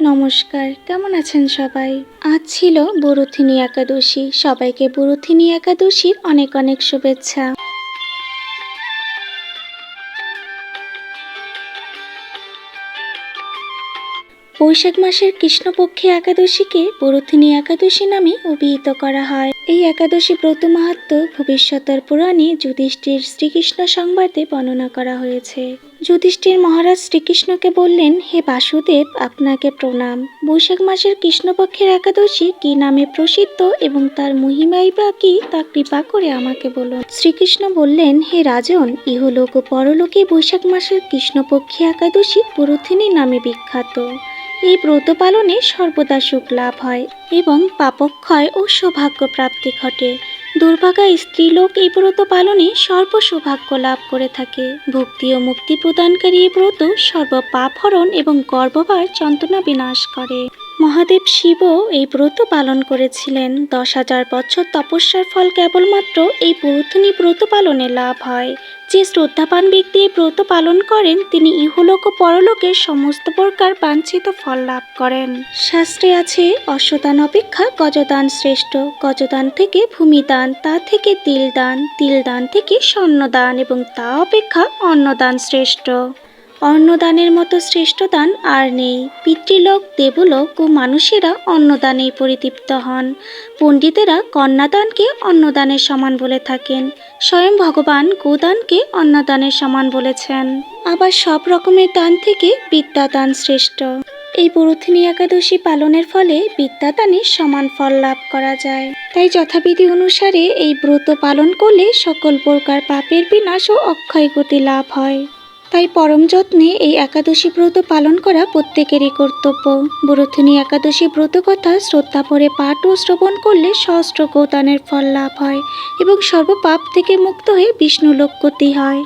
নমস্কার, কেমন আছেন সবাই? আজ ছিল বরুথিনী একাদশী। সবাইকে বরুথিনী একাদশীর অনেক অনেক শুভেচ্ছা। বৈশাখ মাসের কৃষ্ণপক্ষী একাদশীকে বরুথিনী একাদশী নামে অভিহিত করা হয়। এই একাদশী ব্রত মাহাত্ম্য ভবিষ্যতের পুরাণে যুধিষ্ঠির শ্রীকৃষ্ণ সংবাদে বর্ণনা করা হয়েছে। যুধিষ্ঠির মহারাজ শ্রীকৃষ্ণকে বললেন, হে বাসুদেব, আপনাকে প্রণাম। বৈশাখ মাসের কৃষ্ণপক্ষের একাদশী কি নামে প্রসিদ্ধ এবং তার মহিমাই বা কি তা কৃপা করে আমাকে বলুন। শ্রীকৃষ্ণ বললেন, হে রাজন, ইহলোক ও পরলোকে বৈশাখ মাসের কৃষ্ণপক্ষী একাদশী বরুথিনী নামে বিখ্যাত। এই ব্রত পালনে সর্বদা সুখ লাভ হয় এবং পাপক্ষয় ও সৌভাগ্য প্রাপ্তি ঘটে। দুর্ভাগা স্ত্রীলোক এই ব্রত পালনে সর্ব সৌভাগ্য লাভ করে থাকে। ভক্তি ও মুক্তি প্রদানকারী এই ব্রত সর্ব পাপ হরণ এবং গর্ভভার যন্ত্রণা বিনাশ করে। মহাদেব শিবও এই ব্রত পালন করেছিলেন। 10,000 বছর তপস্যার ফল কেবলমাত্র এই বরুথিনী ব্রত পালনে লাভ হয়। যে শ্রদ্ধাবান ব্যক্তি এই ব্রত পালন করেন তিনি ইহলোক ও পরলোকের সমস্ত প্রকার বাঞ্ছিত ফল লাভ করেন। শাস্ত্রে আছে, অশ্বদান অপেক্ষা গজদান শ্রেষ্ঠ, গজদান থেকে ভূমিদান, তা থেকে তিলদান, তিলদান থেকে স্বর্ণদান এবং তা অপেক্ষা অন্নদান শ্রেষ্ঠ। অন্নদানের মতো শ্রেষ্ঠ দান আর নেই। পিতৃলোক, দেবলোক ও মানুষেরা অন্নদানেই পরিতৃপ্ত হন। পণ্ডিতেরা কন্যাদানকে অন্নদানের সমান বলে থাকেন। স্বয়ং ভগবান গোদানকে অন্নদানের সমান বলেছেন। আবার সব রকমের দান থেকে বিদ্যাদান শ্রেষ্ঠ। এই বরুথিনী একাদশী পালনের ফলে বিদ্যাদানের সমান ফল লাভ করা যায়। তাই যথাবিধি অনুসারে এই ব্রত পালন করলে সকল প্রকার পাপের বিনাশ ও অক্ষয় গতি লাভ হয়। তাই পরম যত্নে এই একাদশী ব্রত পালন করা প্রত্যেকেরই কর্তব্য। বরুথিনী একাদশী ব্রত কথা শ্রদ্ধা ভরে পাঠ ও শ্রবণ করলে সহস্র গোদানের ফল লাভ হয় এবং সর্বপাপ থেকে মুক্ত হয়ে বিষ্ণু লোক গতি হয়।